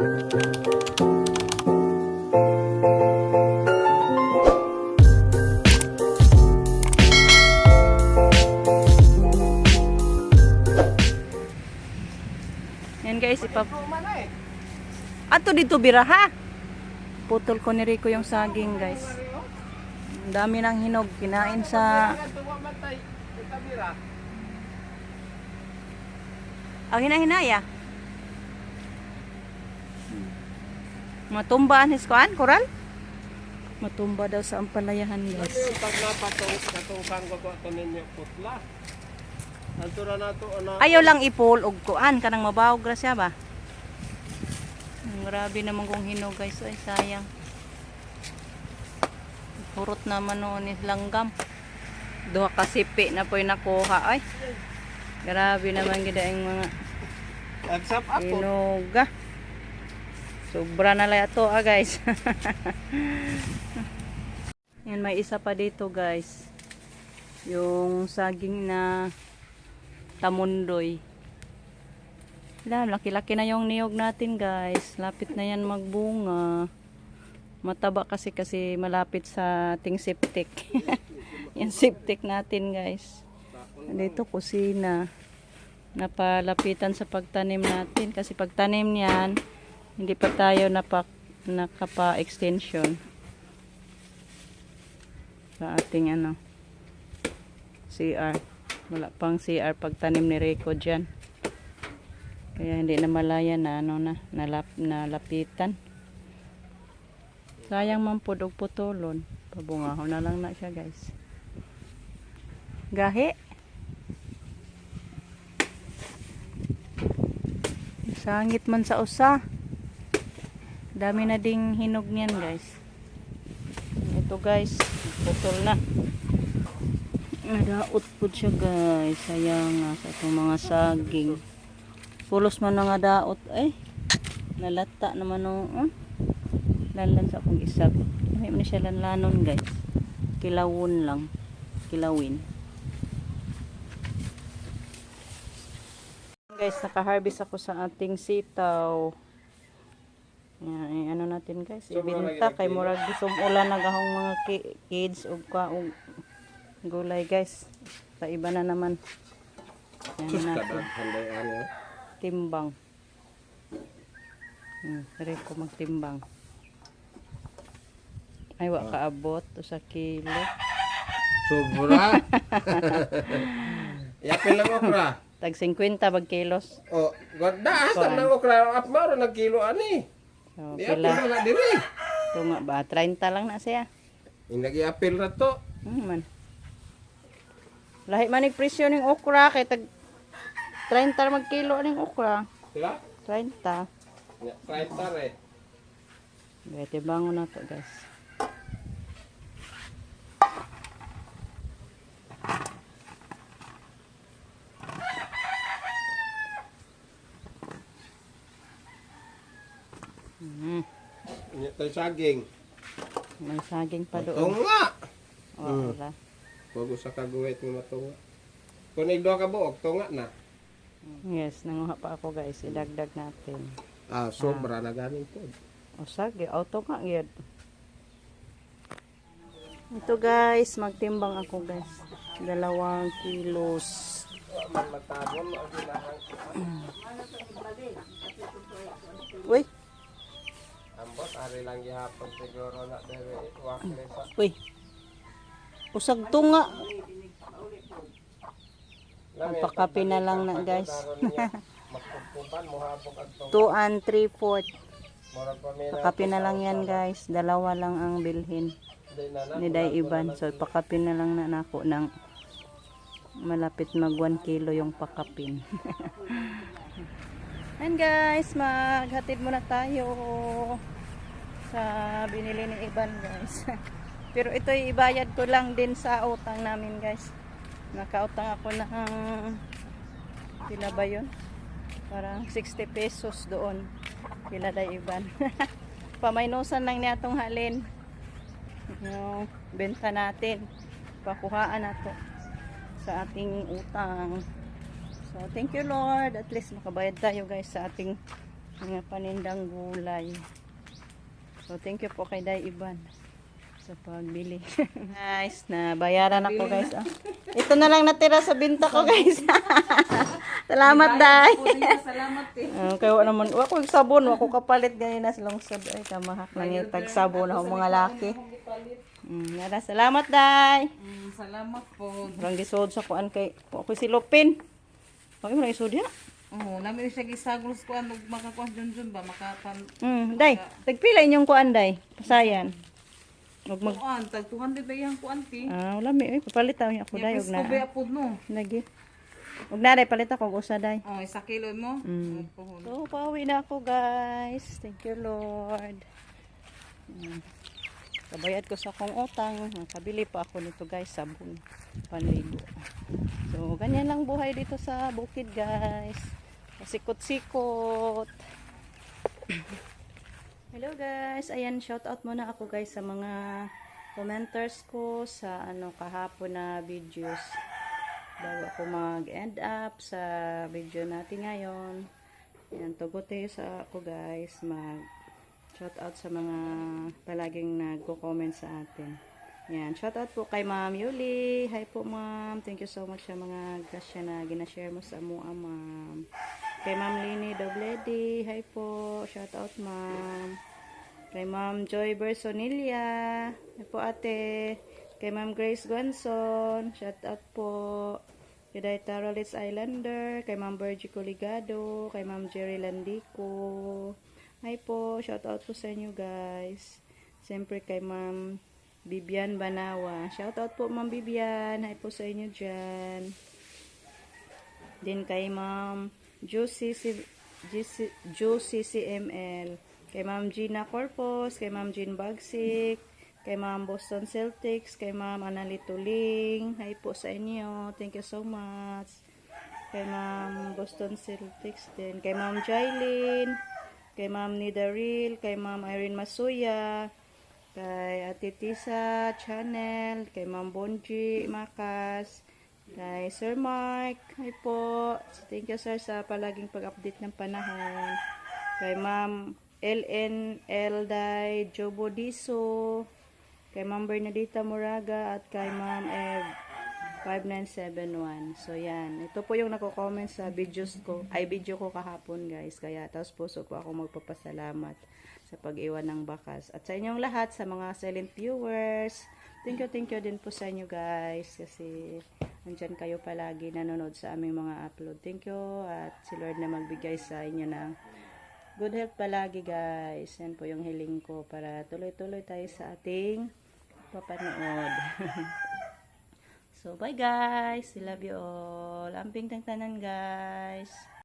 Yan guys, ato dito biraha. Putol ko ni Rico yung saging guys. Ang dami ng hinog kinain sa hinahinaya. Matumba anis koan, koral? Matumba daw sa ampalayahan guys. Pag napatong katungkang ko to ninyo putla. Altura na to ana. Ayaw lang ipul og kuan kanang mabawog ra siya ba? Grabe naman kung hinog guys, ay sayang. Hurot naman noon ni langgam. Duha ka sipi na po'y nakuha ay. Grabe naman gid ang mga Agsap ako. hinog. Sobra na lang ito guys. Yan, may isa pa dito guys. Yung saging na tamundoy. Laki-laki na yung niyog natin guys. Lapit na yan magbunga. Mataba kasi malapit sa ating septic. Yung septic natin guys. Dito kusina. Napalapitan sa pagtanim natin. Kasi pagtanim niyan, hindi pa tayo nakapa-extension. Sa ating CR. Wala pang CR pagtanim ni Rico dyan. Kaya hindi na malaya na nalapitan. Sayang man po og putulon. Pabungahon na lang na siya guys. Gahi. Sangit man sa usa. Dami na ding hinog niyan guys. Ito guys, putol na. Nadaot po siya guys. Sayang nga sa itong mga saging. Pulos man nga daot ay. Nalata naman nung lanlan sa akong isab. May man siya lanlanon guys. Kilawon lang. Kilawin. Guys, naka-harvest ako sa ating sitaw. Yan, ano natin guys, ibinta kay murag gisum ulan nagahong mga kids ug gulay guys. Sa iba na naman. Yan natin. Timbang. Sari ko magtimbang. Ay, wa kaabot to sa kilo. Sobra. Yapin lang okra. Tag 50 bag kilos. Oh, ganda asa lang okra up maro nag kilo ani. So, Yapin pila. na diri. Tunga ba 30 lang na siya. Inagi-apil ra to. Man. Lahi man ig presyo ning okra kay tag 30 mag kilo ning okra. Sila? 30. Ya, 30 re. Gayte bangon na to guys. Nya tay saging. May saging pa doon. Tunga. Wala. Bago sa kaguwit nga matunga. Kung igdo ka buok, tunga na. Yes, nanguha pa ako guys. Idagdag natin. Sobra na ganing po. O sagi, auto nga gyud. Ito guys, magtimbang ako guys. 2 kilos. Man matabon ang ginahang. Uy, Ambot ari lang gihapon siguro na dere wakle sa. uy. Usag tunga. Magpakape na lang na guys. Magpupuban mo habog ang 2 and 3/4. murag pa may Pakape na lang yan guys. 2 lang ang bilhin ni Day Iban. So pakape na lang na nako ng malapit mag 1 kilo yung pakapin. And guys, maghatid muna tayo sa binili ni Iban guys. Pero ito ibayad ko lang din sa utang namin guys. Nakautang ako ng pila ba yun? Parang 60 pesos doon. Pila Day Iban. Pamaynusan lang niya itong halin. Yung benta natin. Pakuhaan na to sa ating utang. So, thank you Lord. At least makabayad tayo guys sa ating Mga panindang gulay. So, thank you po kay Day Iban sa pagbili. Guys, nabayaran ako guys. Ah. Ito na lang natira sa binta ko guys. Salamat Day. Salamat eh. Kaya naman, ako yung sabon, ako kapalit ganyan na silang sabon. Ay, kamahak lang yung tagsabon ako mga laki. Nara, salamat Day. Salamat po. Parang gisod sa kuan kay ako si Lupin. Pag mo na isod ya. Oo, namin siya gisagol sa kuan ug makakuha Junjun ba makapan. Day, tagpila inyong kuan Day. Pasayan. Ug mag Kuan tag 200 ba yang kuan ti. wala mi ay papalit taw ako Day ug Yes, na. ko ba apod no. Lagi. Ug na Day palit ako og usa Day. Oh, 1 kilo mo. So, pauwi na ako guys. Thank you Lord. Kabayad ko sa akong utang. Nakabili pa ako nito guys, sabon. Panligo. So, ganyan lang buhay dito sa bukid guys. Pasikot-sikot. Hello guys. Ayan, shout out muna ako guys sa mga commenters ko sa kahapon na videos. Bago ako mag-end up sa video natin ngayon. Ayan, tugote sa ako guys. Shout out sa mga palaging nagko-comment sa atin. Yan, shout out po kay Ma'am Yuli. Hi po Ma'am. Thank you so much sa mga grasya na ginashare mo sa mua Ma'am. Kay Ma'am Lini Dobledi. Hi po. Shout out Ma'am. Kay Ma'am Joy Bersonilla. Hi po ate. Kay Ma'am Grace Guanson. Shout out po. Kay Daita Rollins Islander. Kay Ma'am Bergie Coligado. Kay Ma'am Jerry Landico. Hi po. Shout out po sa inyo guys. Siyempre kay Ma'am Bibian Banawa. Shout out po Ma'am Bibian. Hi po sa inyo dyan. Din kay Ma'am Juicy CML. Kay Ma'am Gina Corpus. Kay Ma'am Jean Bagsik. Kay Ma'am Boston Celtics. Kay Ma'am Anali Tuling. Hi po sa inyo. Thank you so much. Kay Ma'am Boston Celtics din. Kay Ma'am Jailin. Kay Ma'am Nidaril. Kay Ma'am Irene Masuya. Kay Ate Tisa Channel, kay Ma'am Bonji Makas, kay Sir Mark, hi po. Thank you sir sa palaging pag-update ng panahon. Kay Ma'am LN Elday Jobodiso, kay Ma'am Bernadita Moraga at kay Ma'am Ev 5971. So yan, ito po yung nako-comment sa videos ko, video ko kahapon guys. Kaya tapos puso po ako magpapasalamat sa pag-iwan ng bakas. At sa inyong lahat, sa mga silent viewers, thank you din po sa inyo guys. Kasi andyan kayo palagi nanonood sa aming mga upload. Thank you. At si Lord na magbigay sa inyo ng good health palagi guys. Yan po yung hiling ko para tuloy-tuloy tayo sa ating papanood. So bye guys. I love you all. Amping tang tanan guys.